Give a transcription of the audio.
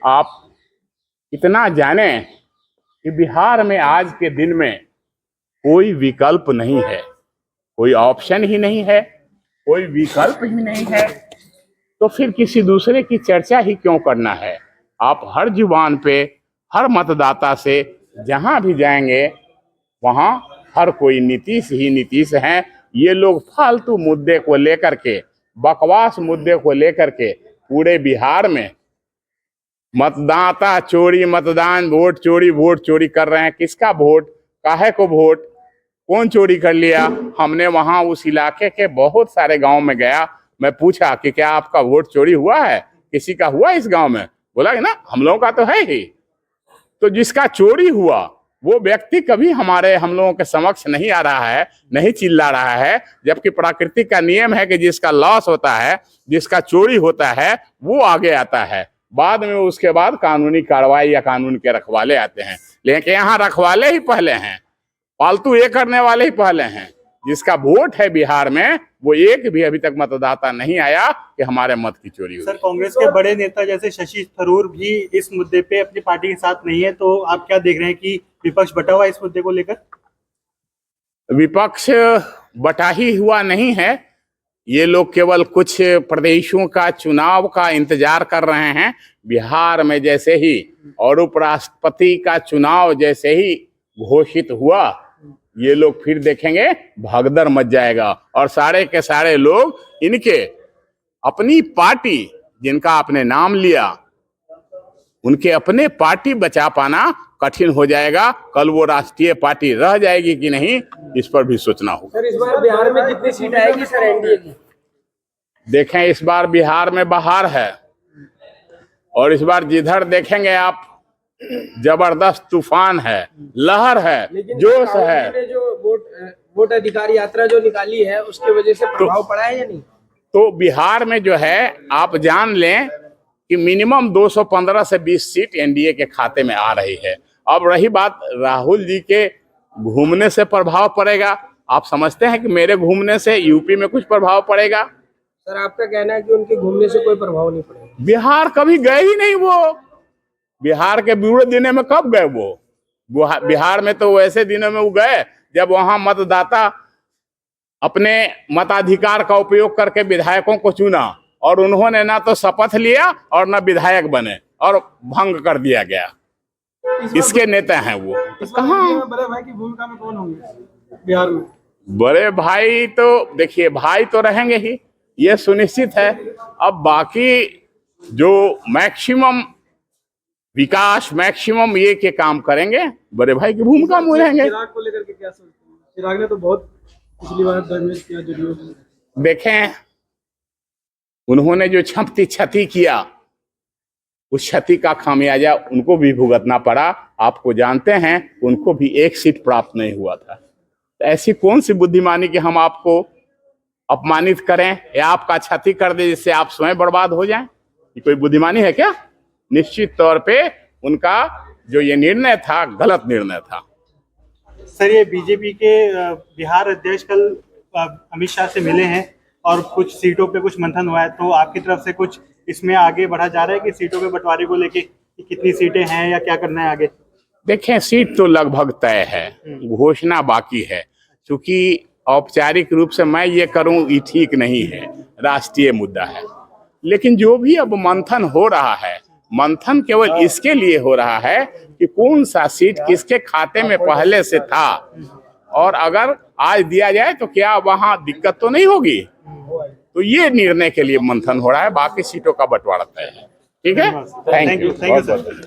आप इतना जाने कि बिहार में आज के दिन में कोई विकल्प नहीं है, कोई ऑप्शन ही नहीं है, कोई विकल्प ही नहीं है, तो फिर किसी दूसरे की चर्चा ही क्यों करना है। आप हर जुबान पे, हर मतदाता से जहां भी जाएंगे वहां हर कोई नीतीश ही नीतीश हैं। ये लोग फालतू मुद्दे को लेकर के, बकवास मुद्दे को लेकर के पूरे बिहार में मतदाता चोरी, मतदान, वोट चोरी कर रहे हैं। किसका वोट, काहे को वोट, कौन चोरी कर लिया। हमने वहां उस इलाके के बहुत सारे गांव में गया, मैं पूछा कि क्या आपका वोट चोरी हुआ है, किसी का हुआ इस गांव में, बोला कि ना हम लोगों का तो है ही। तो जिसका चोरी हुआ वो व्यक्ति कभी हम लोगों के समक्ष नहीं आ रहा है, नहीं चिल्ला रहा है, जबकि प्राकृतिक का नियम है कि जिसका लॉस होता है, जिसका चोरी होता है वो आगे आता है। बाद में उसके बाद कानूनी कार्रवाई या कानून के रखवाले आते हैं, लेकिन यहाँ रखवाले ही पहले हैं, फालतू ये करने वाले ही पहले हैं। जिसका वोट है बिहार में वो एक भी अभी तक मतदाता नहीं आया कि हमारे मत की चोरी हुई। सर, कांग्रेस के बड़े नेता जैसे शशि थरूर भी इस मुद्दे पे अपनी पार्टी के साथ नहीं है, तो आप क्या देख रहे हैं कि विपक्ष बटा हुआ इस मुद्दे को लेकर? विपक्ष बटा ही हुआ नहीं है, ये लोग केवल कुछ प्रदेशों का चुनाव का इंतजार कर रहे हैं। बिहार में जैसे ही और उपराष्ट्रपति का चुनाव जैसे ही घोषित हुआ, ये लोग फिर देखेंगे भगदड़ मच जाएगा और सारे के सारे लोग इनके अपनी पार्टी, जिनका आपने नाम लिया, उनके अपने पार्टी बचा पाना कठिन हो जाएगा। कल वो राष्ट्रीय पार्टी रह जाएगी कि नहीं, इस पर भी सोचना होगा। सर, इस बार बिहार में कितनी सीट आएगी सर एनडीए की? देखें, इस बार बिहार में बहार है और इस बार जिधर देखेंगे आप जबरदस्त तूफान है, लहर है, जोश है। जो वोट अधिकार यात्रा जो निकाली है उसके वजह से प्रभाव पड़ा है या नहीं? तो बिहार में जो है आप जान लें कि मिनिमम 215 से 20 सीट एनडीए के खाते में आ रही है। अब रही बात राहुल जी के घूमने से प्रभाव पड़ेगा, आप समझते हैं कि मेरे घूमने से यूपी में कुछ प्रभाव पड़ेगा? सर, आपका कहना है कि उनके घूमने से कोई प्रभाव नहीं पड़ेगा? बिहार कभी गए ही नहीं वो, बिहार के बुरे दिनों में कब गए वो? बिहार में तो वैसे दिनों में वो गए जब वहां मतदाता अपने मताधिकार का उपयोग करके विधायकों को चुना और उन्होंने ना तो शपथ लिया और ना विधायक बने और भंग कर दिया गया। इसके नेता हैं वो। कहाँ बड़े भाई की भूमिका में कौन होंगे बिहार में? बड़े भाई तो देखिए, भाई तो रहेंगे ही, ये सुनिश्चित है। अब बाकी जो मैक्सिमम विकास, मैक्सिमम ये के काम करेंगे, बड़े भाई की भूमिका में रहेंगे। चिराग को लेकर के क्या सोचते हैं? चिराग ने तो बहुत पिछली बार डैमेज किया जदयू को। देखें, उन्होंने जो क्षति किया, उस क्षति का खामियाजा उनको भी भुगतना पड़ा। आपको जानते हैं उनको भी एक सीट प्राप्त नहीं हुआ था। तो ऐसी कौन सी बुद्धिमानी कि हम आपको अपमानित करें या आपका क्षति कर दे जिससे आप स्वयं बर्बाद हो जाएं? ये कोई बुद्धिमानी है क्या? निश्चित तौर पे उनका जो ये निर्णय था गलत निर्णय था। सर, ये बीजेपी के बिहार अध्यक्ष कल अमित शाह से मिले हैं और कुछ सीटों पे कुछ मंथन हुआ है, तो आपकी तरफ से कुछ इसमें आगे बढ़ा जा रहा है कि सीटों पे बंटवारे को लेके कितनी सीटें हैं या क्या करना है आगे? देखें, सीट तो लगभग तय है, घोषणा बाकी है। क्योंकि औपचारिक रूप से मैं ये करूं ये ठीक नहीं है, राष्ट्रीय मुद्दा है। लेकिन जो भी अब मंथन हो रहा है, मंथन केवल इसके लिए हो रहा है कि कौन सा सीट किसके खाते में पहले से था, और अगर आज दिया जाए तो क्या वहां दिक्कत तो नहीं होगी। तो ये निर्णय के लिए मंथन हो रहा है, बाकी सीटों का बंटवारा तय है। ठीक है, थैंक यू सर।